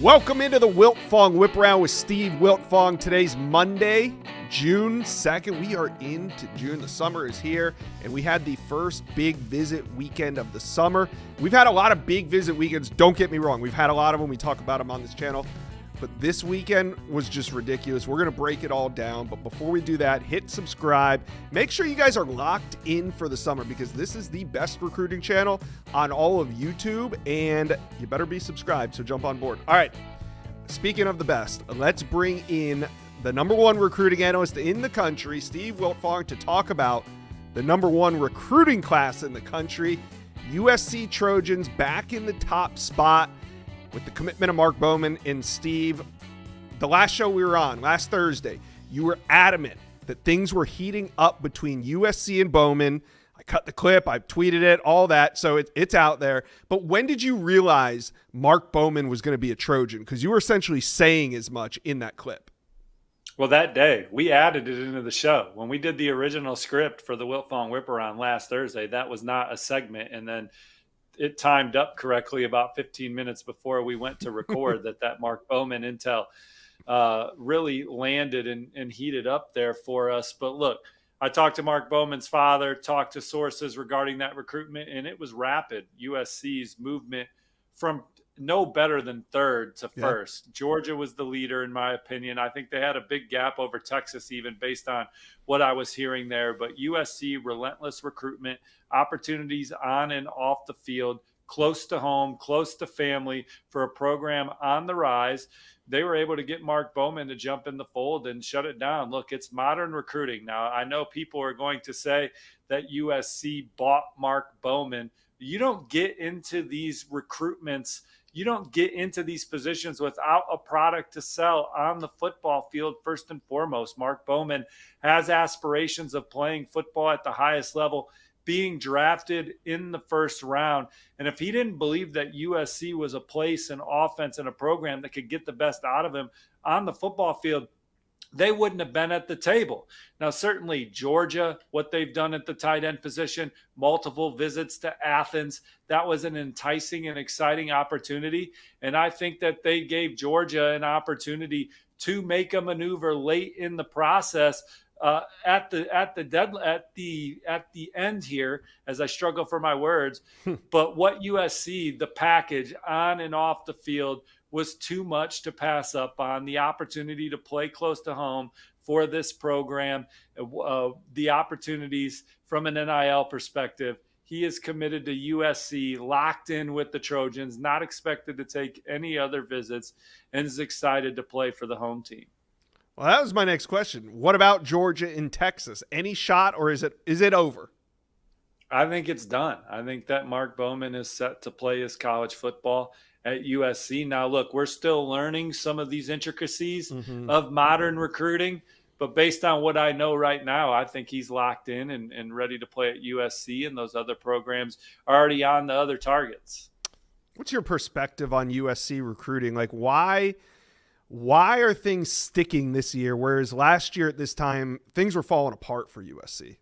Welcome into the Wiltfong Whiparound with Steve Wiltfong. Today's Monday, June 2nd. We are into June. The summer is here, and we had the first big visit weekend of the summer. We've had a lot of big visit weekends. Don't get me wrong. We've had a lot of them. We talk about them on this channel. But this weekend was just ridiculous. We're going to break it all down. But before we do that, hit subscribe. Make sure you guys are locked in for the summer because this is the best recruiting channel on all of YouTube. And you better be subscribed, so jump on board. All right. Speaking of the best, let's bring in the number one recruiting analyst in the country, Steve Wiltfong, to talk about the number one recruiting class in the country. USC Trojans back in the top spot with the commitment of Mark Bowman. And Steve, the last show we were on, last Thursday, you were adamant that things were heating up between USC and Bowman. I cut the clip, I tweeted it, all that, so it's out there. But when did you realize Mark Bowman was going to be a Trojan? Because you were essentially saying as much in that clip. Well, that day, we added it into the show. When we did the original script for the Wiltfong Whiparound last Thursday, that was not a segment. And then it timed up correctly about 15 minutes before we went to record that Mark Bowman intel really landed and heated up there for us. But look, I talked to Mark Bowman's father, talked to sources regarding that recruitment, and it was rapid. USC's movement from no better than third to first. Yeah. Georgia was the leader, in my opinion. I think they had a big gap over Texas, even based on what I was hearing there. But USC, relentless recruitment, opportunities on and off the field, close to home, close to family for a program on the rise. They were able to get Mark Bowman to jump in the fold and shut it down. Look, it's modern recruiting. Now, I know people are going to say that USC bought Mark Bowman. You don't get into these recruitments, you don't get into these positions without a product to sell on the football field. First and foremost, Mark Bowman has aspirations of playing football at the highest level, being drafted in the first round. And if he didn't believe that USC was a place, an offense, and a program that could get the best out of him on the football field, they wouldn't have been at the table. Now, certainly Georgia, what they've done at the tight end position, multiple visits to Athens, that was an enticing and exciting opportunity. And I think that they gave Georgia an opportunity to make a maneuver late in the process at the end here, as I struggle for my words. But what USC, the package on and off the field, was too much to pass up on. The opportunity to play close to home for this program, the opportunities from an NIL perspective. He is committed to USC, locked in with the Trojans, not expected to take any other visits, and is excited to play for the home team. Well, that was my next question. What about Georgia and Texas? Any shot, or is it over? I think it's done. I think that Mark Bowman is set to play his college football at USC. Now, look, we're still learning some of these intricacies of modern recruiting, but based on what I know right now, I think he's locked in and ready to play at USC, and those other programs are already on the other targets. What's your perspective on USC recruiting? Like, why are things sticking this year, whereas last year at this time, things were falling apart for USC?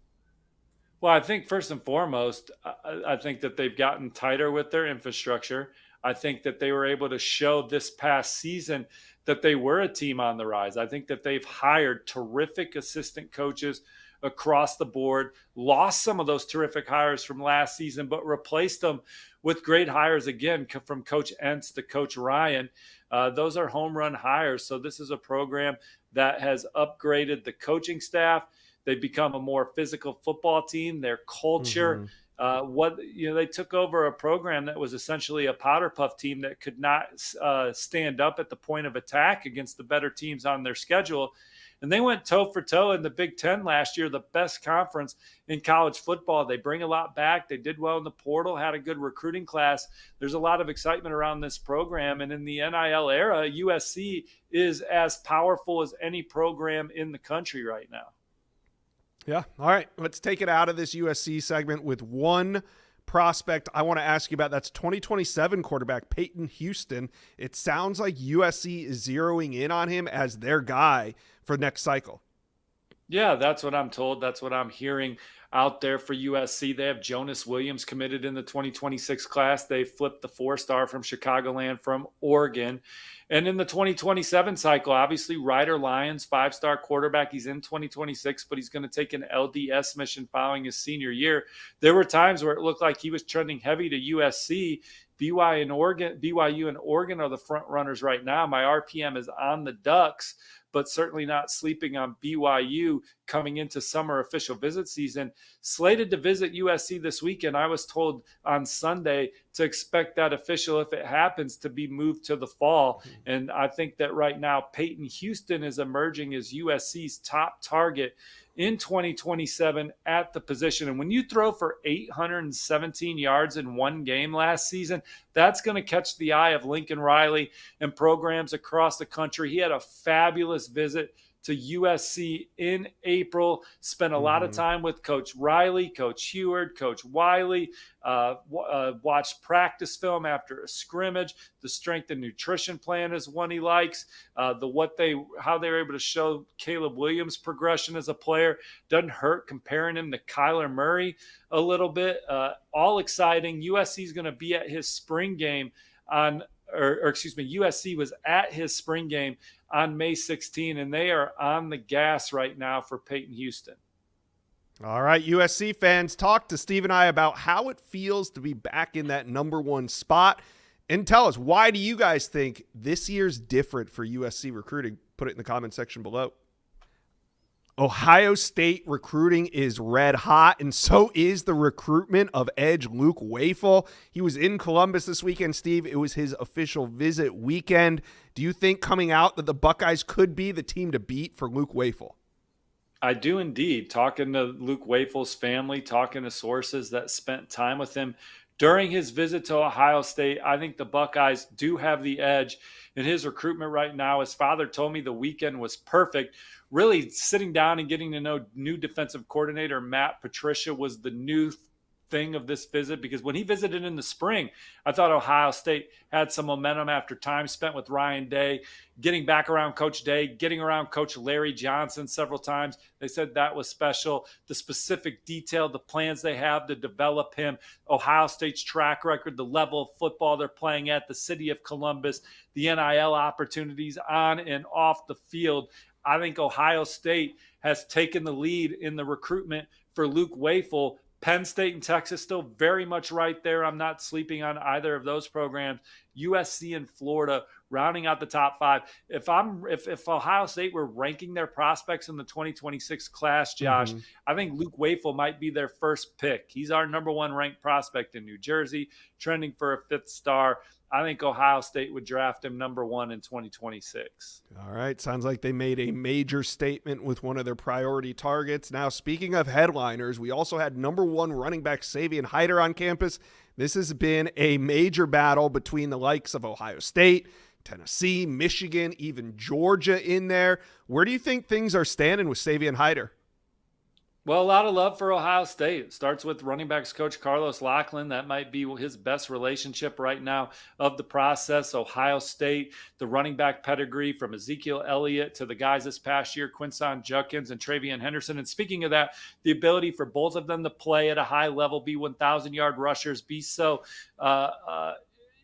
Well, I think first and foremost, I think that they've gotten tighter with their infrastructure. I think that they were able to show this past season that they were a team on the rise. I think that they've hired terrific assistant coaches across the board, lost some of those terrific hires from last season, but replaced them with great hires again, from Coach Entz to Coach Ryan. Those are home run hires. So this is a program that has upgraded the coaching staff. They've become a more physical football team. Their culture, they took over a program that was essentially a powder puff team that could not stand up at the point of attack against the better teams on their schedule. And they went toe for toe in the Big Ten last year, the best conference in college football. They bring a lot back. They did well in the portal, had a good recruiting class. There's a lot of excitement around this program. And in the NIL era, USC is as powerful as any program in the country right now. Yeah. All right. Let's take it out of this USC segment with one prospect I want to ask you about. That's 2027 quarterback Peyton Houston. It sounds like USC is zeroing in on him as their guy for next cycle. Yeah, that's what I'm told. That's what I'm hearing out there for USC. They have Jonas Williams committed in the 2026 class. They flipped the 4-star from Chicagoland from Oregon. And in the 2027 cycle, obviously Ryder Lyons, 5-star quarterback, he's in 2026, but he's going to take an LDS mission following his senior year. There were times where it looked like he was trending heavy to USC. BYU and Oregon are the front runners right now. My RPM is on the Ducks, but certainly not sleeping on BYU coming into summer official visit season. Slated to visit USC this weekend. I was told on Sunday to expect that official, if it happens, to be moved to the fall. And I think that right now Peyton Houston is emerging as USC's top target in 2027 at the position. And when you throw for 817 yards in one game last season, that's going to catch the eye of Lincoln Riley and programs across the country. He had a fabulous visit to USC in April, spent a lot of time with Coach Riley, Coach Heward, Coach Wiley, watched practice film after a scrimmage. The strength and nutrition plan is one he likes. How they were able to show Caleb Williams' progression as a player doesn't hurt, comparing him to Kyler Murray a little bit. All exciting. USC is going to be at his spring game USC was at his spring game on May 16, and they are on the gas right now for Peyton Houston. All right, USC fans, talk to Steve and I about how it feels to be back in that number one spot. And tell us, why do you guys think this year's different for USC recruiting? Put it in the comment section below. Ohio State recruiting is red hot, and so is the recruitment of edge Luke Wafel. He was in Columbus this weekend, Steve. It was his official visit weekend. Do you think coming out that the Buckeyes could be the team to beat for Luke Wafel? I do indeed. Talking to Luke Wafel's family, talking to sources that spent time with him during his visit to Ohio State, I think the Buckeyes do have the edge in his recruitment right now. His father told me the weekend was perfect. Really sitting down and getting to know new defensive coordinator Matt Patricia was the new thing of this visit, because when he visited in the spring, I thought Ohio State had some momentum after time spent with Ryan Day, getting back around Coach Day, getting around Coach Larry Johnson several times. They said that was special. The specific detail, the plans they have to develop him, Ohio State's track record, the level of football they're playing at, the city of Columbus, the NIL opportunities on and off the field. I think Ohio State has taken the lead in the recruitment for Luke Wafel. Penn State and Texas still very much right there. I'm not sleeping on either of those programs. USC and Florida rounding out the top five. If Ohio State were ranking their prospects in the 2026 class, Josh, I think Luke Wafel might be their first pick. He's our number one ranked prospect in New Jersey, trending for a 5th star. I think Ohio State would draft him number 1 in 2026. All right. Sounds like they made a major statement with one of their priority targets. Now, speaking of headliners, we also had number 1 running back Savion Hyder on campus. This has been a major battle between the likes of Ohio State, Tennessee, Michigan, even Georgia in there. Where do you think things are standing with Savion Hyder? Well, a lot of love for Ohio State. It starts with running backs coach Carlos Lachlan. That might be his best relationship right now of the process. Ohio State, the running back pedigree from Ezekiel Elliott to the guys this past year, Quinson Judkins and Travion Henderson. And speaking of that, the ability for both of them to play at a high level, be 1,000-yard rushers, be so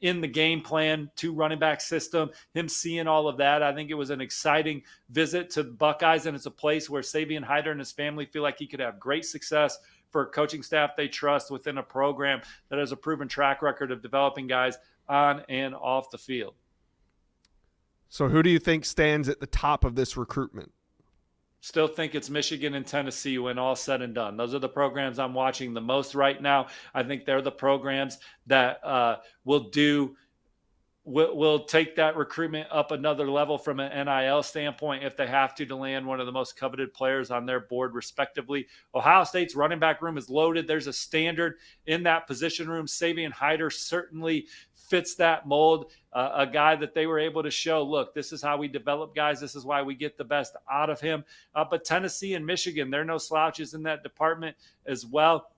in the game plan, 2 running back system, him seeing all of that. I think it was an exciting visit to the Buckeyes, and it's a place where Savion Hyder and his family feel like he could have great success for a coaching staff they trust within a program that has a proven track record of developing guys on and off the field. So who do you think stands at the top of this recruitment? Still think it's Michigan and Tennessee when all said and done. Those are the programs I'm watching the most right now. I think they're the programs that will take that recruitment up another level from an NIL standpoint if they have to land one of the most coveted players on their board, respectively. Ohio State's running back room is loaded. There's a standard in that position room. Savion Hyder certainly fits that mold, a guy that they were able to show, look, this is how we develop guys. This is why we get the best out of him. But Tennessee and Michigan, they're no slouches in that department as well.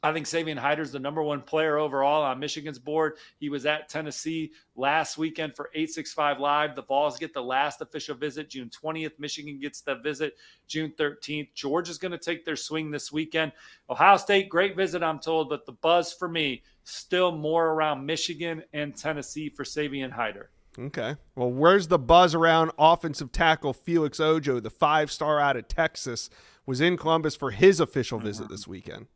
I think Savion Hyder's the number 1 player overall on Michigan's board. He was at Tennessee last weekend for 865 Live. The Vols get the last official visit June 20th. Michigan gets the visit June 13th. Georgia's going to take their swing this weekend. Ohio State, great visit, I'm told, but the buzz for me still more around Michigan and Tennessee for Savion Hyder. Okay. Well, where's the buzz around offensive tackle Felix Ojo, the 5-star out of Texas, was in Columbus for his official visit this weekend?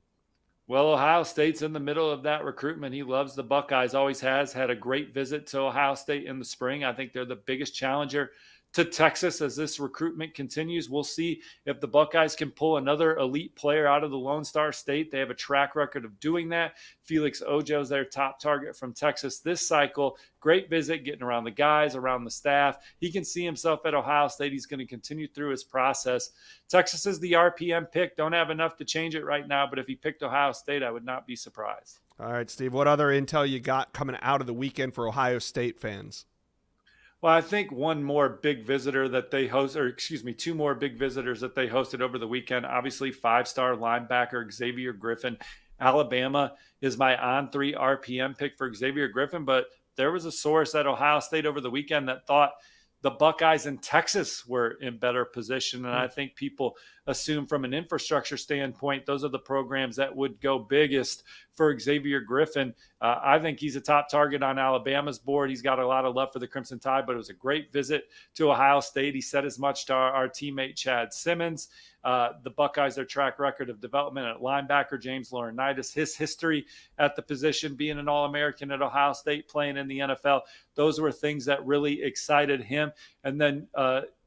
Well, Ohio State's in the middle of that recruitment. He loves the Buckeyes, always has. Had a great visit to Ohio State in the spring. I think they're the biggest challenger to Texas as this recruitment continues. We'll see if the Buckeyes can pull another elite player out of the Lone Star State. They have a track record of doing that. Felix Ojo is their top target from Texas this cycle. Great visit, getting around the guys, around the staff. He can see himself at Ohio State. He's going to continue through his process. Texas is the RPM pick. Don't have enough to change it right now, but if he picked Ohio State, I would not be surprised. All right, Steve, what other intel you got coming out of the weekend for Ohio State fans? Well, I think one more big visitor that they host, or excuse me, two more big visitors that they hosted over the weekend. Obviously, 5-star linebacker Xavier Griffin. Alabama is my on-3 RPM pick for Xavier Griffin, but there was a source at Ohio State over the weekend that thought the Buckeyes in Texas were in better position. And I think people assume from an infrastructure standpoint, those are the programs that would go biggest for Xavier Griffin. I think he's a top target on Alabama's board. He's got a lot of love for the Crimson Tide, but it was a great visit to Ohio State. He said as much to our teammate Chad Simmons. The Buckeyes, their track record of development at linebacker, James Laurinaitis, his history at the position, being an All-American at Ohio State, playing in the NFL. Those were things that really excited him. And then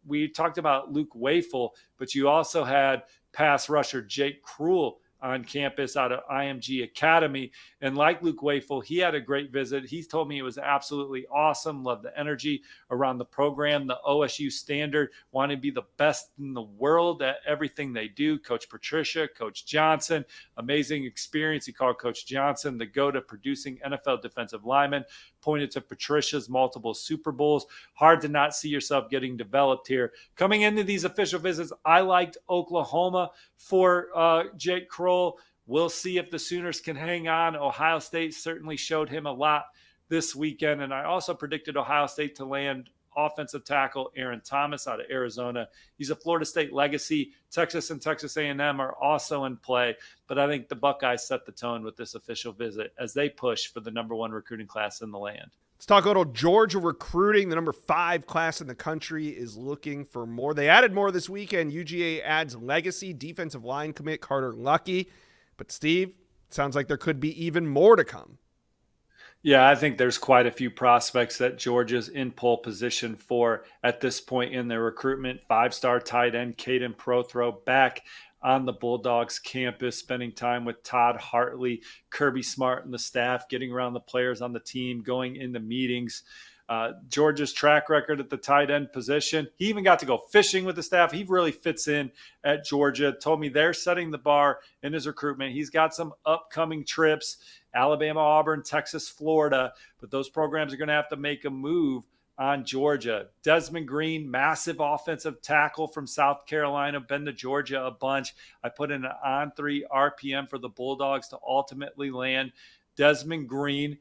we talked about Luke Wafel, but you also had pass rusher Jake Krull on campus out of IMG Academy. And like Luke Wafel, he had a great visit. He told me it was absolutely awesome. Loved the energy around the program, the OSU standard, wanted to be the best in the world at everything they do. Coach Patricia, Coach Johnson, amazing experience. He called Coach Johnson the go to producing NFL defensive linemen, pointed to Patricia's multiple Super Bowls. Hard to not see yourself getting developed here. Coming into these official visits, I liked Oklahoma for Jake Krull. We'll see if the Sooners can hang on. Ohio State certainly showed him a lot this weekend. And I also predicted Ohio State to land offensive tackle Aaron Thomas out of Arizona. He's a Florida State legacy. Texas and Texas A&M are also in play. But I think the Buckeyes set the tone with this official visit as they push for the number 1 recruiting class in the land. Let's talk a little Georgia recruiting. The number 5 class in the country is looking for more. They added more this weekend. UGA adds legacy defensive line commit Carter Lucky. But Steve, it sounds like there could be even more to come. Yeah, I think there's quite a few prospects that Georgia's in pole position for at this point in their recruitment. 5-star tight end Caden Prothro back on the Bulldogs campus, spending time with Todd Hartley, Kirby Smart, and the staff, getting around the players on the team, going into meetings. Georgia's track record at the tight end position. He even got to go fishing with the staff. He really fits in at Georgia. Told me they're setting the bar in his recruitment. He's got some upcoming trips, Alabama, Auburn, Texas, Florida, but those programs are going to have to make a move on Georgia. Desmond Green, massive offensive tackle from South Carolina, been to Georgia a bunch. I put in an on-3 RPM for the Bulldogs to ultimately land Desmond Green.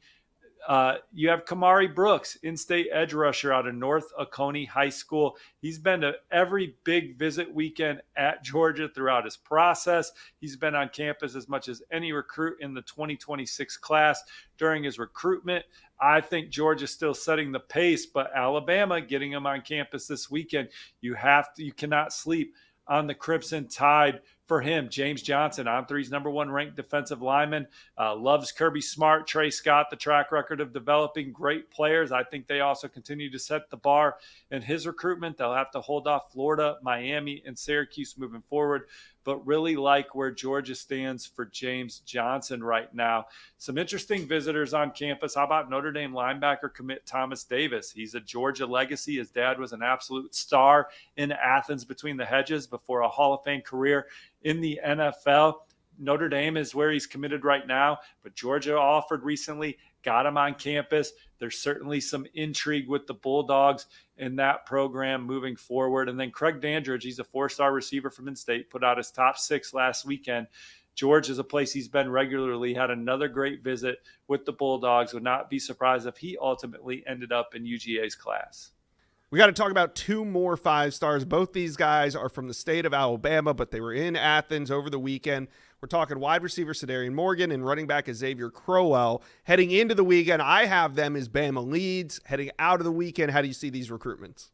You have Kamari Brooks, in-state edge rusher out of North Oconee High School. He's been to every big visit weekend at Georgia throughout his process. He's been on campus as much as any recruit in the 2026 class during his recruitment. I think Georgia's still setting the pace, but Alabama getting him on campus this weekend. You cannot sleep on the Crimson Tide for him. James Johnson, on-3's number 1 ranked defensive lineman, loves Kirby Smart, Trey Scott, the track record of developing great players. I think they also continue to set the bar in his recruitment. They'll have to hold off Florida, Miami, and Syracuse moving forward, but really like where Georgia stands for James Johnson right now. Some interesting visitors on campus. How about Notre Dame linebacker commit Thomas Davis? He's a Georgia legacy. His dad was an absolute star in Athens between the hedges before a Hall of Fame career in the NFL. Notre Dame is where he's committed right now, but Georgia offered recently, got him on campus. There's certainly some intrigue with the Bulldogs in that program moving forward. And then Craig Dandridge, he's a 4-star receiver from in-state, put out his top 6 last weekend. George is a place he's been regularly, had another great visit with the Bulldogs. Would not be surprised if he ultimately ended up in UGA's class. We got to talk about two more 5-stars. Both these guys are from the state of Alabama, but they were in Athens over the weekend. We're talking wide receiver Cedarian Morgan and running back Xavier Crowell. Heading into the weekend, I have them as Bama leads. Heading out of the weekend, how do you see these recruitments?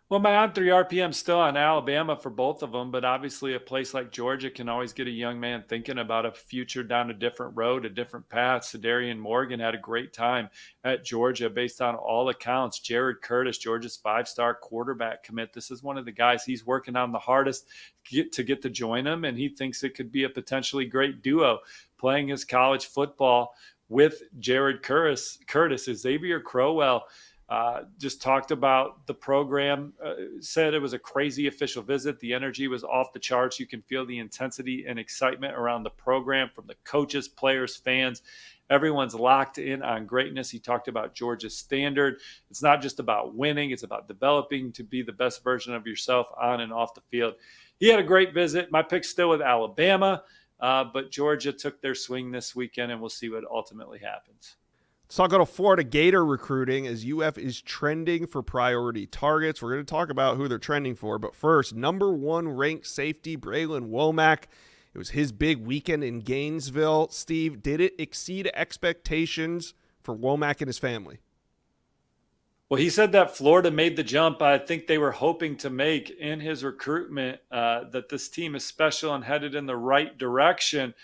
Well, my on 3 RPM still on Alabama for both of them, but obviously a place like Georgia can always get a young man thinking about a future down a different road, a different path. Cedarian Morgan had a great time at Georgia based on all accounts. Jared Curtis, Georgia's 5-star quarterback commit. This is one of the guys he's working on the hardest to get to join him, and he thinks it could be a potentially great duo playing his college football with Jared Curtis. Xavier Crowell just talked about the program, said it was a crazy official visit. The energy was off the charts. You can feel the intensity and excitement around the program from the coaches, players, fans. Everyone's locked in on greatness. He talked about Georgia's standard. It's not just about winning. It's about developing to be the best version of yourself on and off the field. He had a great visit. My pick's still with Alabama, but Georgia took their swing this weekend, and we'll see what ultimately happens. Let's talk about Florida Gator recruiting as UF is trending for priority targets. We're going to talk about who they're trending for, but first, number 1 ranked safety Braylon Womack. It was his big weekend in Gainesville. Steve, did it exceed expectations for Womack and his family? Well, he said that Florida made the jump I think they were hoping to make in his recruitment, that this team is special and headed in the right direction.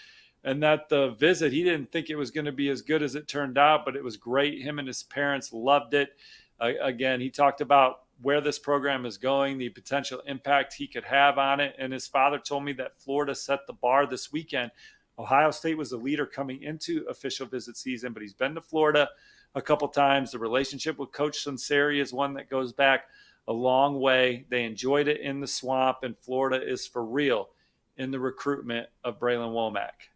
And that the visit, he didn't think it was going to be as good as it turned out, but it was great. Him and his parents loved it. Again, he talked about where this program is going, the potential impact he could have on it. And his father told me that Florida set the bar this weekend. Ohio State was the leader coming into official visit season, but he's been to Florida a couple times. The relationship with Coach Sunseri is one that goes back a long way. They enjoyed it in the swamp, and Florida is for real in the recruitment of Braylon Womack.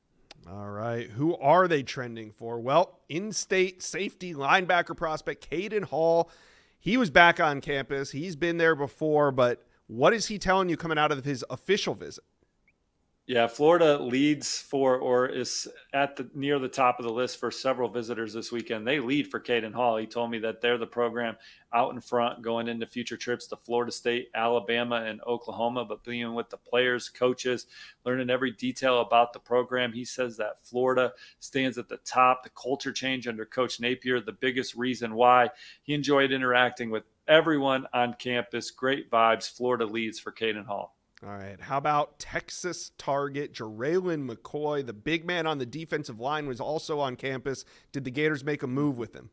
All right. Who are they trending for? Well, in-state safety linebacker prospect Caden Hall. He was back on campus. He's been there before, but what is he telling you coming out of his official visit? Yeah, Florida leads for or is at near the top of the list for several visitors this weekend. They lead for Caden Hall. He told me that they're the program out in front going into future trips to Florida State, Alabama, and Oklahoma, but being with the players, coaches, learning every detail about the program. He says that Florida stands at the top. The culture change under Coach Napier, the biggest reason why. He enjoyed interacting with everyone on campus. Great vibes. Florida leads for Caden Hall. All right. How about Texas target Jaraylin McCoy? The big man on the defensive line was also on campus. Did the Gators make a move with him?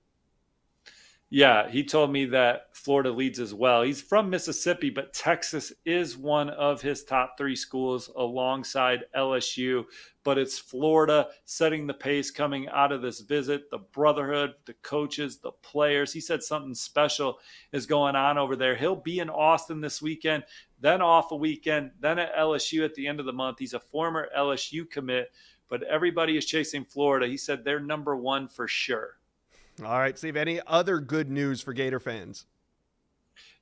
Yeah, he told me that Florida leads as well. He's from Mississippi, but Texas is one of his top 3 schools alongside LSU. But it's Florida setting the pace coming out of this visit. The brotherhood, the coaches, the players. He said something special is going on over there. He'll be in Austin this weekend, then off a weekend, then at LSU at the end of the month. He's a former LSU commit, but everybody is chasing Florida. He said they're number 1 for sure. All right, Steve, any other good news for Gator fans?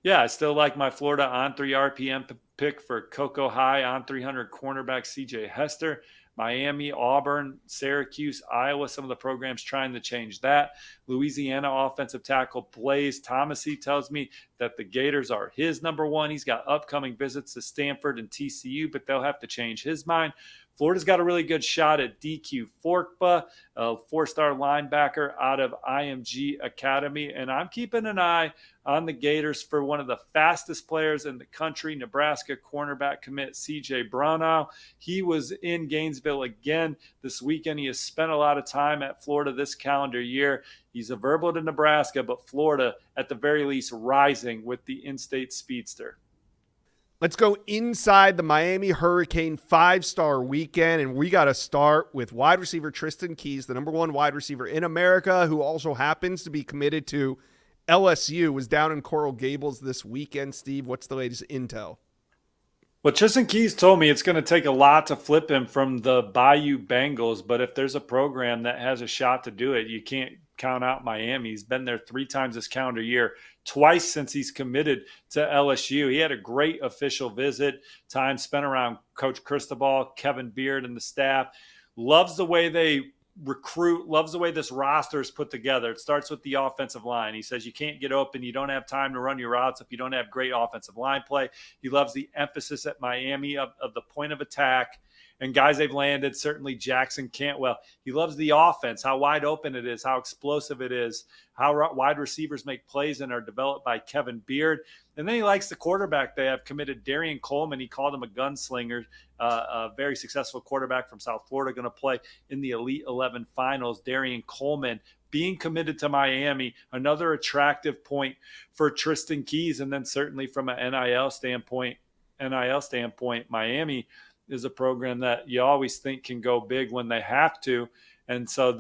Yeah, I still like my Florida on 3 RPM pick for Cocoa High on 300 cornerback CJ Hester. Miami, Auburn, Syracuse, Iowa, some of the programs trying to change that. Louisiana offensive tackle Blaze Thomas, he tells me that the Gators are his number 1. He's got upcoming visits to Stanford and TCU, but they'll have to change his mind. Florida's got a really good shot at DQ Forkba, a 4-star linebacker out of IMG Academy. And I'm keeping an eye on the Gators for one of the fastest players in the country, Nebraska cornerback commit CJ Brownell. He was in Gainesville again this weekend. He has spent a lot of time at Florida this calendar year. He's a verbal to Nebraska, but Florida, at the very least, rising with the in-state speedster. Let's go inside the Miami Hurricane 5-star weekend, and we got to start with wide receiver Tristan Keys, the number 1 wide receiver in America, who also happens to be committed to LSU, was down in Coral Gables this weekend. Steve, what's the latest intel? Well, Tristan Keys told me it's going to take a lot to flip him from the Bayou Bengals, but if there's a program that has a shot to do it, you can't count out Miami. He's been there 3 times this calendar year, twice since he's committed to LSU. He had a great official visit, time spent around Coach Cristobal, Kevin Beard, and the staff. Loves the way they recruit, loves the way this roster is put together. It starts with the offensive line. He says you can't get open. You don't have time to run your routes if you don't have great offensive line play. He loves the emphasis at Miami of the point of attack and guys they've landed, certainly Jackson Cantwell. He loves the offense, how wide open it is, how explosive it is, how wide receivers make plays and are developed by Kevin Beard. And then he likes the quarterback they have committed, Darian Coleman. He called him a gunslinger, a very successful quarterback from South Florida, going to play in the Elite 11 finals. Darian Coleman being committed to Miami, another attractive point for Tristan Keys. And then certainly from an NIL standpoint, Miami is a program that you always think can go big when they have to. And so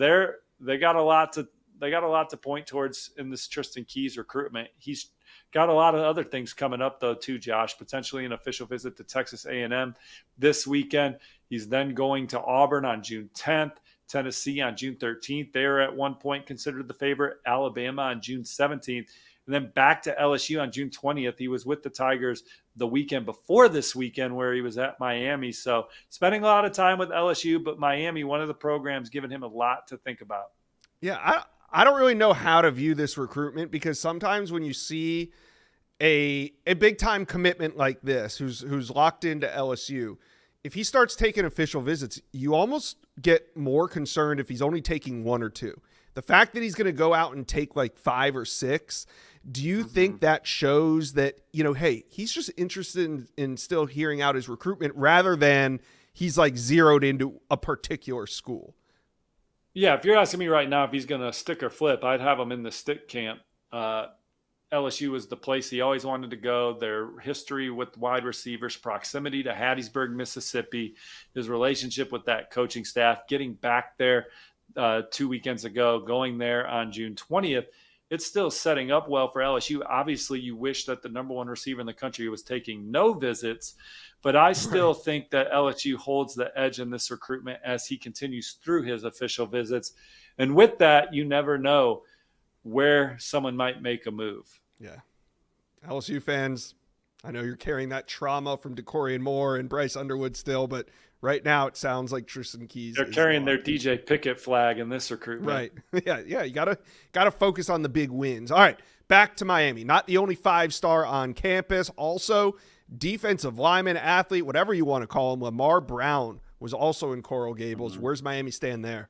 they got a lot to point towards in this Tristan Keys recruitment. He's got a lot of other things coming up though too, Josh, potentially an official visit to Texas A&M this weekend. He's then going to Auburn on June 10th, Tennessee on June 13th. They were at one point considered the favorite, Alabama on June 17th. And then back to LSU on June 20th. He was with the Tigers the weekend before this weekend where he was at Miami. So spending a lot of time with LSU, but Miami, one of the programs, giving him a lot to think about. Yeah, I don't really know how to view this recruitment, because sometimes when you see a big-time commitment like this who's locked into LSU, if he starts taking official visits, you almost get more concerned if he's only taking one or two. The fact that he's going to go out and take like 5 or 6, do you think that shows that, hey, he's just interested in still hearing out his recruitment rather than he's like zeroed into a particular school? Yeah, if you're asking me right now if he's going to stick or flip, I'd have him in the stick camp. LSU was the place he always wanted to go. Their history with wide receivers, proximity to Hattiesburg, Mississippi, his relationship with that coaching staff, getting back there 2 weekends ago, going there on June 20th, it's still setting up well for LSU. Obviously, you wish that the number one receiver in the country was taking no visits, but I still think that LSU holds the edge in this recruitment as he continues through his official visits. And with that, you never know where someone might make a move. Yeah. LSU fans, I know you're carrying that trauma from DeCorian Moore and Bryce Underwood still, but right now it sounds like Tristan Keys. They're carrying their DJ Pickett flag in this recruitment. Right. Yeah. You gotta focus on the big wins. All right, back to Miami. Not the only 5-star on campus. Also, defensive lineman, athlete, whatever you want to call him, Lamar Brown was also in Coral Gables. Where's Miami stand there?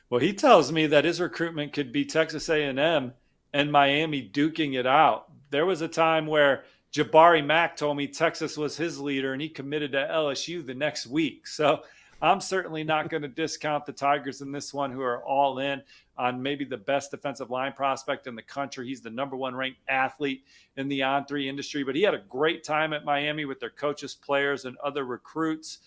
Well, he tells me that his recruitment could be Texas A&M and Miami duking it out. There was a time where Jabari Mack told me Texas was his leader and he committed to LSU the next week. So I'm certainly not going to discount the Tigers in this one, who are all in on maybe the best defensive line prospect in the country. He's the number 1 ranked athlete in the on-3 industry, but he had a great time at Miami with their coaches, players, and other recruits.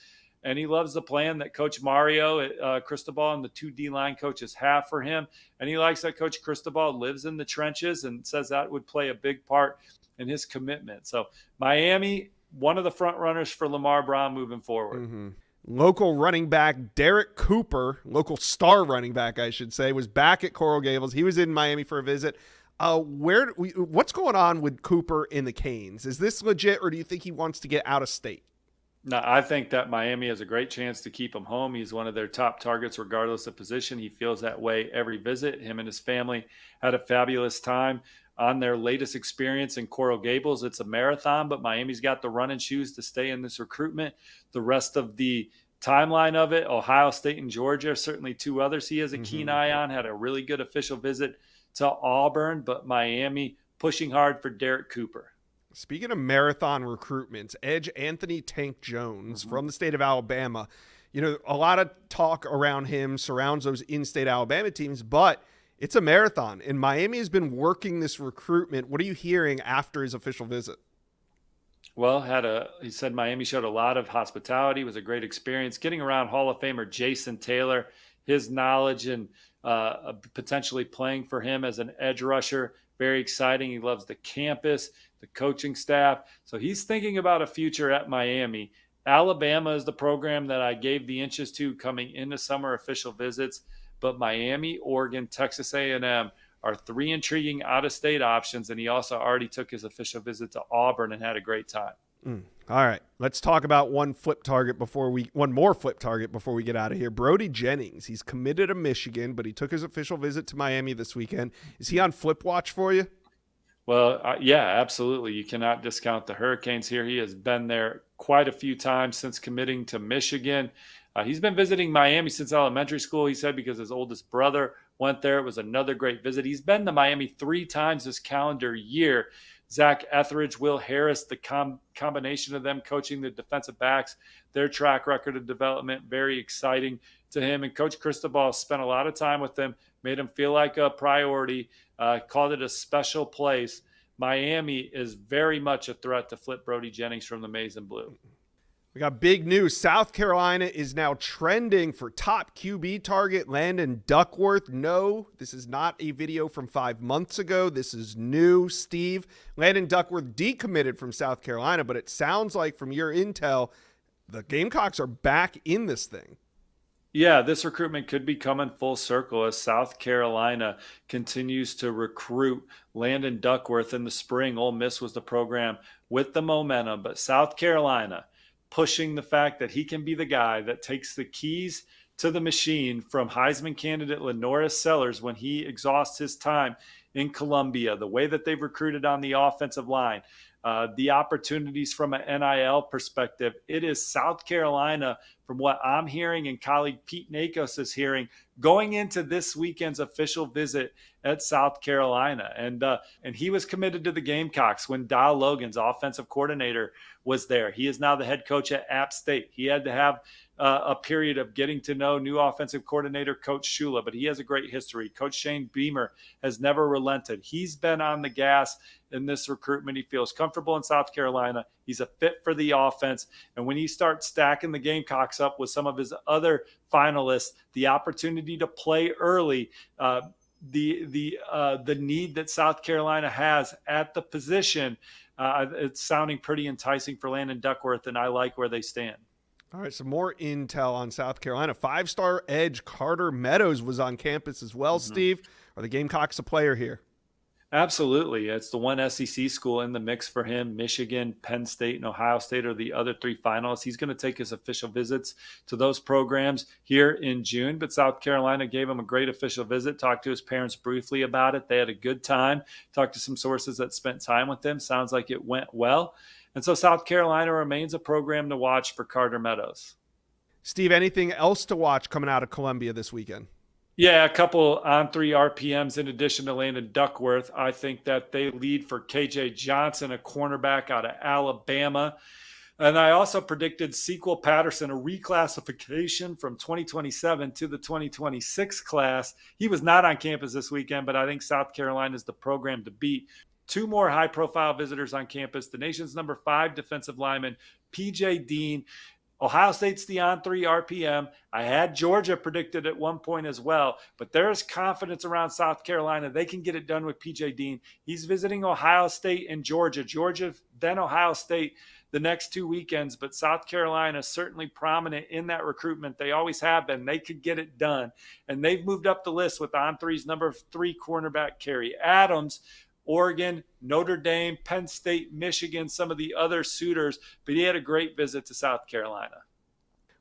And he loves the plan that Coach Mario Cristobal and the 2 D-line coaches have for him. And he likes that Coach Cristobal lives in the trenches and says that would play a big part in his commitment. So Miami, one of the front runners for Lamar Brown moving forward. Local running back Derek Cooper, local star running back, I should say, was back at Coral Gables. He was in Miami for a visit. What's going on with Cooper in the Canes? Is this legit, or do you think he wants to get out of state? No, I think that Miami has a great chance to keep him home. He's one of their top targets regardless of position. He feels that way every visit. Him and his family had a fabulous time on their latest experience in Coral Gables. It's a marathon, but Miami's got the running shoes to stay in this recruitment. The rest of the timeline of it, Ohio State and Georgia, certainly 2 others he has a keen eye on, had a really good official visit to Auburn, but Miami pushing hard for Derek Cooper. Speaking of marathon recruitments, edge Anthony Tank Jones from the state of Alabama. A lot of talk around him surrounds those in-state Alabama teams, but it's a marathon, and Miami has been working this recruitment. What are you hearing after his official visit? Well, he said Miami showed a lot of hospitality. It was a great experience. Getting around Hall of Famer Jason Taylor, his knowledge and potentially playing for him as an edge rusher, very exciting. He loves the campus, the coaching staff. So he's thinking about a future at Miami. Alabama is the program that I gave the inches to coming into summer official visits. But Miami, Oregon, Texas A&M are 3 intriguing out-of-state options, and he also already took his official visit to Auburn and had a great time. All right, let's talk about one more flip target before we get out of here. Brody Jennings, he's committed to Michigan, but he took his official visit to Miami this weekend. Is he on flip watch for you? Well, yeah, absolutely. You cannot discount the Hurricanes here. He has been there quite a few times since committing to Michigan. He's been visiting Miami since elementary school, he said, because his oldest brother went there. It was another great visit. He's been to Miami 3 times this calendar year. Zach Etheridge, Will Harris, the combination of them coaching the defensive backs, their track record of development, very exciting to him. And Coach Cristobal spent a lot of time with them, made him feel like a priority, called it a special place. Miami is very much a threat to flip Brody Jennings from the Maize and Blue. We got big news. South Carolina is now trending for top QB target Landon Duckworth. No, this is not a video from 5 months ago. This is new, Steve. Landon Duckworth decommitted from South Carolina, but it sounds like from your intel, the Gamecocks are back in this thing. Yeah, this recruitment could be coming full circle as South Carolina continues to recruit Landon Duckworth in the spring. Ole Miss was the program with the momentum, but South Carolina pushing the fact that he can be the guy that takes the keys to the machine from Heisman candidate Lenoris Sellers when he exhausts his time in Columbia, the way that they've recruited on the offensive line, the opportunities from an NIL perspective. It is South Carolina, from what I'm hearing and colleague Pete Nakos is hearing, going into this weekend's official visit at South Carolina. And he was committed to the Gamecocks when Dial Logan's offensive coordinator was there. He is now the head coach at App State. He had to have a period of getting to know new offensive coordinator Coach Shula, but he has a great history. Coach Shane Beamer has never relented. He's been on the gas in this recruitment. He feels comfortable in South Carolina. He's a fit for the offense. And when you start stacking the Gamecocks up with some of his other finalists, the opportunity to play early, the need that South Carolina has at the position, it's sounding pretty enticing for Landon Duckworth, and I like where they stand. All right, some more intel on South Carolina. 5-star edge Carter Meadows was on campus as well, Steve. Are the Gamecocks a player here? Absolutely. It's the one SEC school in the mix for him. Michigan, Penn State, and Ohio State are the other 3 finalists. He's going to take his official visits to those programs here in June, but South Carolina gave him a great official visit, talked to his parents briefly about it. They had a good time, talked to some sources that spent time with him. Sounds like it went well. And so South Carolina remains a program to watch for Carter Meadows. Steve, anything else to watch coming out of Columbia this weekend? Yeah, a couple on 3 RPMs in addition to Landon Duckworth. I think that they lead for KJ Johnson, a cornerback out of Alabama. And I also predicted Sequel Patterson, a reclassification from 2027 to the 2026 class. He was not on campus this weekend, but I think South Carolina is the program to beat. 2 more high-profile visitors on campus. The nation's number 5 defensive lineman, P.J. Dean. Ohio State's the on 3 RPM. I had Georgia predicted at one point as well, but there's confidence around South Carolina. They can get it done with P.J. Dean. He's visiting Ohio State and Georgia. Georgia, then Ohio State the next 2 weekends, but South Carolina is certainly prominent in that recruitment. They always have been. They could get it done. And they've moved up the list with on 3's number 3 cornerback, Kerry Adams. Oregon, Notre Dame, Penn State, Michigan, some of the other suitors, but he had a great visit to South Carolina.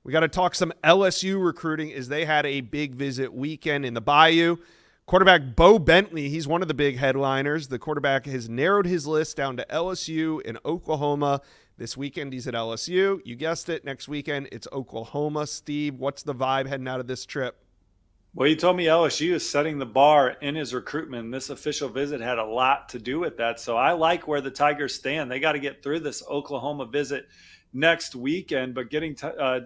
We got to talk some LSU recruiting as they had a big visit weekend in the Bayou. Quarterback Bo Bentley, he's one of the big headliners. The quarterback has narrowed his list down to LSU and Oklahoma. This weekend he's at LSU. You guessed it, next weekend it's Oklahoma. Steve, what's the vibe heading out of this trip? Well, he told me LSU is setting the bar in his recruitment. This official visit had a lot to do with that. So I like where the Tigers stand. They got to get through this Oklahoma visit next weekend, but getting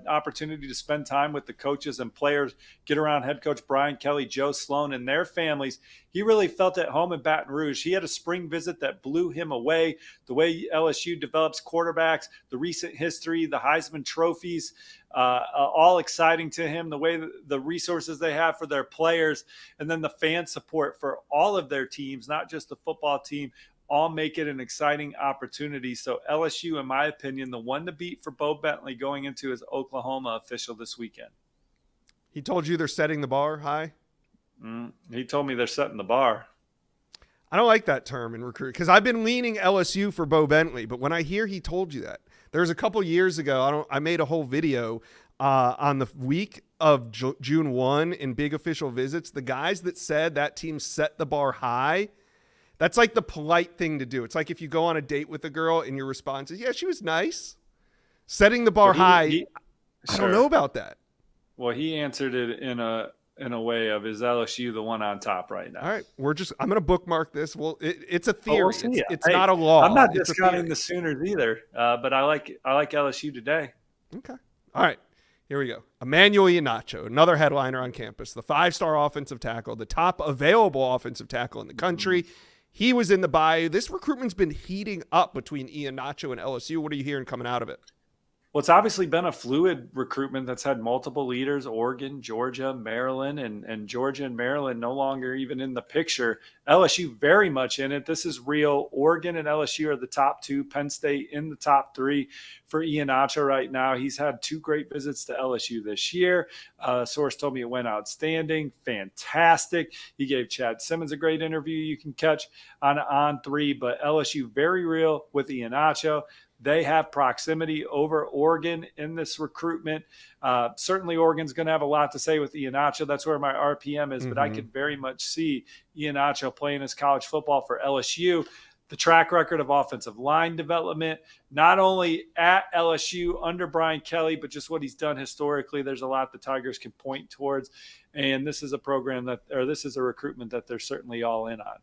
opportunity to spend time with the coaches and players, get around head coach Brian Kelly, Joe Sloan, and their families. He really felt at home in Baton Rouge. He had a spring visit that blew him away. The way LSU develops quarterbacks, the recent history, the Heisman trophies, all exciting to him, the way the resources they have for their players, and then the fan support for all of their teams, not just the football team, all make it an exciting opportunity. So LSU, in my opinion, the one to beat for Bo Bentley going into his Oklahoma official this weekend. He told you they're setting the bar high? He told me they're setting the bar. I don't like that term in recruit because I've been leaning LSU for Bo Bentley, but when I hear he told you that, there's a couple years ago, I made a whole video on the week of June 1 in big official visits. The guys that said that team set the bar high, that's like the polite thing to do. It's like if you go on a date with a girl and your response is, yeah, she was nice. Setting the bar high, I don't know about that. Well, he answered it in a way of, is LSU the one on top right now? All right, I'm going to bookmark this. Well, it's a theory. We'll it's not a law. I'm not discounting the Sooners either, but I like LSU today. Okay. All right. Here we go. Emmanuel Iheanacho, another headliner on campus, the 5-star offensive tackle, the top available offensive tackle in the country. He was in the Bayou. This recruitment's been heating up between Iheanacho and LSU. What are you hearing coming out of it? Well, it's obviously been a fluid recruitment that's had multiple leaders: Oregon, Georgia, Maryland, and Georgia and Maryland no longer even in the picture. LSU very much in it. This is real. Oregon and LSU are the top two. Penn State in the top three for Iheanacho right now. He's had 2 great visits to LSU this year. Source told me it went outstanding, fantastic. He gave Chad Simmons a great interview you can catch on On3, but LSU very real with Iheanacho. They have proximity over Oregon in this recruitment. Certainly, Oregon's going to have a lot to say with Iheanacho. That's where my RPM is, but I could very much see Iheanacho playing his college football for LSU. The track record of offensive line development, not only at LSU under Brian Kelly, but just what he's done historically. There's a lot the Tigers can point towards. And this is a recruitment that they're certainly all in on.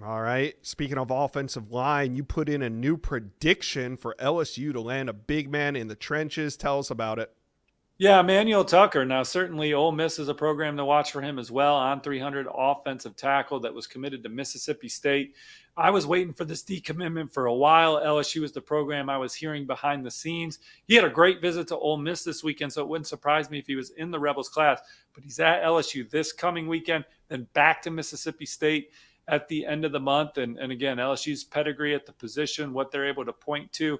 All right. Speaking of offensive line, you put in a new prediction for LSU to land a big man in the trenches. Tell us about it. Yeah, Emmanuel Tucker. Now, certainly Ole Miss is a program to watch for him as well. On 300 offensive tackle that was committed to Mississippi State. I was waiting for this decommitment for a while. LSU is the program I was hearing behind the scenes. He had a great visit to Ole Miss this weekend, so it wouldn't surprise me if he was in the Rebels class. But he's at LSU this coming weekend, then back to Mississippi State at the end of the month. And again, LSU's pedigree at the position, what they're able to point to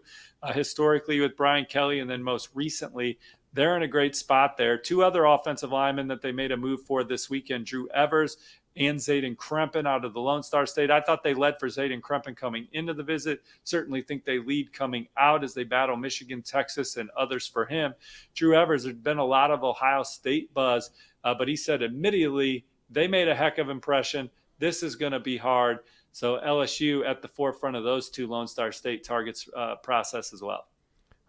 historically with Brian Kelly, and then most recently, they're in a great spot there. 2 other offensive linemen that they made a move for this weekend, Drew Evers and Zayden Krempin out of the Lone Star State. I thought they led for Zayden Krempin coming into the visit. Certainly think they lead coming out as they battle Michigan, Texas, and others for him. Drew Evers, there's been a lot of Ohio State buzz, but he said immediately they made a heck of impression. This is going to be hard. So LSU at the forefront of those 2 Lone Star State targets process as well.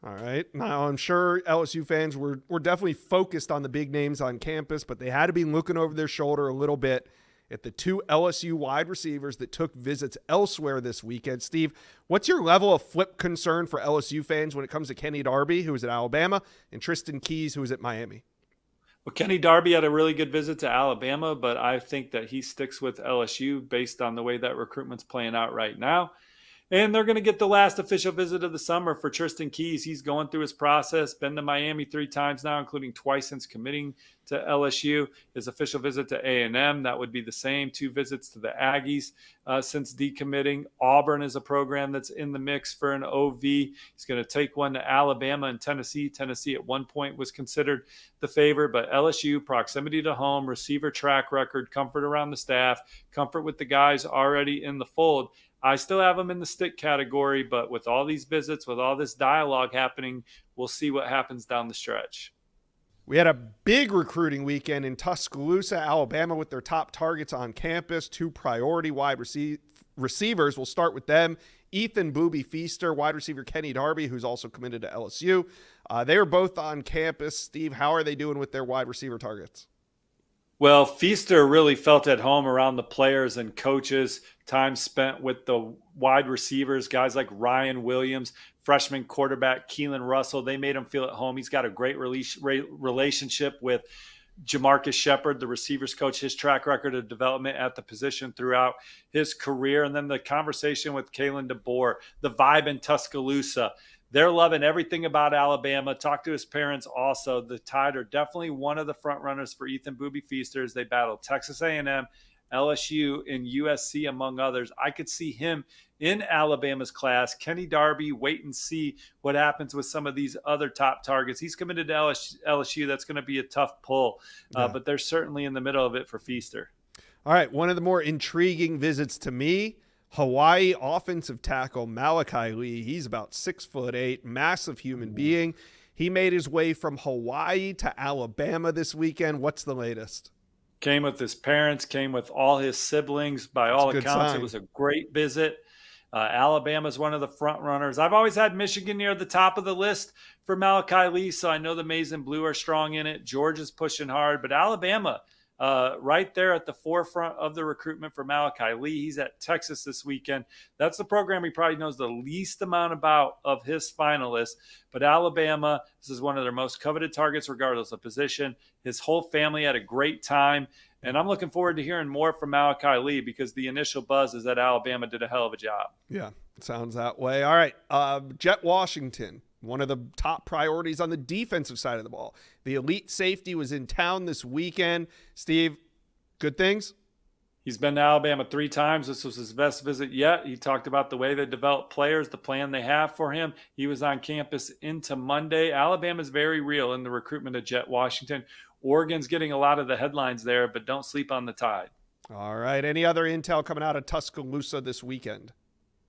All right. Now, I'm sure LSU fans were definitely focused on the big names on campus, but they had to be looking over their shoulder a little bit at the 2 LSU wide receivers that took visits elsewhere this weekend. Steve, what's your level of flip concern for LSU fans when it comes to Kenny Darby, who was at Alabama, and Tristan Keys, who was at Miami? Well, Kenny Darby had a really good visit to Alabama, but I think that he sticks with LSU based on the way that recruitment's playing out right now. And they're going to get the last official visit of the summer for Tristan Keys. He's going through his process, been to Miami 3 times now, including twice since committing to LSU. His official visit to A&M, that would be the same. 2 visits to the Aggies since decommitting. Auburn is a program that's in the mix for an OV. He's going to take one to Alabama and Tennessee. Tennessee at one point was considered the favorite, but LSU, proximity to home, receiver track record, comfort around the staff, comfort with the guys already in the fold. I still have them in the stick category, but with all these visits, with all this dialogue happening, we'll see what happens down the stretch. We had a big recruiting weekend in Tuscaloosa, Alabama, with their top targets on campus. 2 priority wide receivers. We'll start with them. Ethan Booby Feaster, wide receiver Kenny Darby, who's also committed to LSU. They were both on campus. Steve, how are they doing with their wide receiver targets? Well, Feaster really felt at home around the players and coaches, time spent with the wide receivers, guys like Ryan Williams, freshman quarterback Keelan Russell. They made him feel at home. He's got a great relationship with Jamarcus Shepard, the receivers coach, his track record of development at the position throughout his career. And then the conversation with Kalen DeBoer, the vibe in Tuscaloosa. They're loving everything about Alabama. Talk to his parents also. The Tide are definitely one of the front runners for Ethan Booby Feaster as they battle Texas A&M, LSU, and USC, among others. I could see him in Alabama's class. Kenny Darby, wait and see what happens with some of these other top targets. He's committed to LSU. That's going to be a tough pull, but they're certainly in the middle of it for Feaster. All right, one of the more intriguing visits to me, Hawaii offensive tackle Malachi Lee. He's about 6'8", massive human being. He made his way from Hawaii to Alabama this weekend. What's the latest? Came with his parents, came with all his siblings. By all accounts, it was a great visit. Alabama's one of the front runners. I've always had Michigan near the top of the list for Malachi Lee, so I know the Maize and Blue are strong in it. Georgia's pushing hard, but Alabama right there at the forefront of the recruitment for Malachi Lee. He's at Texas this weekend. That's the program he probably knows the least amount about of his finalists. But Alabama, this is one of their most coveted targets regardless of position. His whole family had a great time. And I'm looking forward to hearing more from Malachi Lee because the initial buzz is that Alabama did a hell of a job. Yeah, it sounds that way. All right, Jet Washington, one of the top priorities on the defensive side of the ball. The elite safety was in town this weekend. Steve, good things? He's been to Alabama 3 times. This was his best visit yet. He talked about the way they develop players, the plan they have for him. He was on campus into Monday. Alabama's very real in the recruitment of Jet Washington. Oregon's getting a lot of the headlines there, but don't sleep on the Tide. All right. Any other intel coming out of Tuscaloosa this weekend?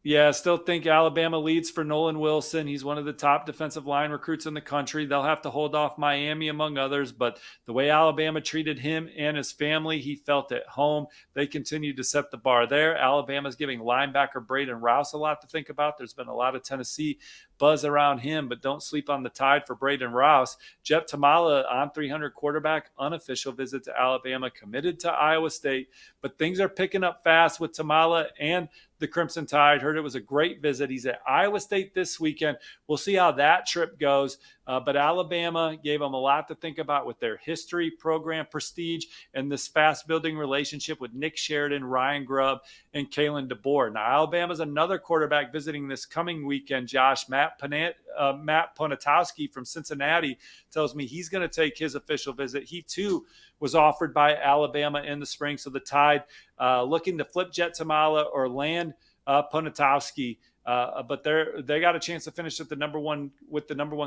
Yeah, I still think Alabama leads for Nolan Wilson. He's one of the top defensive line recruits in the country. They'll have to hold off Miami, among others. But the way Alabama treated him and his family, he felt at home. They continue to set the bar there. Alabama's giving linebacker Braden Rouse a lot to think about. There's been a lot of Tennessee buzz around him, but don't sleep on the Tide for Braden Rouse. Jeff Tamala, on 300 quarterback, unofficial visit to Alabama, committed to Iowa State. But things are picking up fast with Tamala and the Crimson Tide. Heard it was a great visit. He's at Iowa State this weekend. We'll see how that trip goes. But Alabama gave them a lot to think about with their history, program prestige, and this fast-building relationship with Nick Sheridan, Ryan Grubb, and Kalen DeBoer. Now, Alabama's another quarterback visiting this coming weekend, Josh. Matt Ponatowski from Cincinnati tells me he's going to take his official visit. He, too, was offered by Alabama in the spring. So the Tide looking to flip Jet Tamala or land Ponatowski. But they got a chance to finish at the number one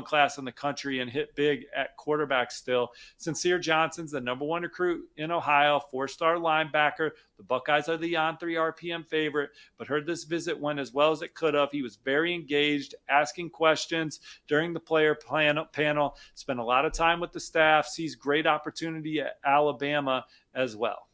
class in the country and hit big at quarterback still. Sincere Johnson's the number 1 recruit in Ohio, 4-star linebacker. The Buckeyes are the on 3 RPM favorite, but heard this visit went as well as it could have. He was very engaged, asking questions during the player panel, spent a lot of time with the staff, sees great opportunity at Alabama as well.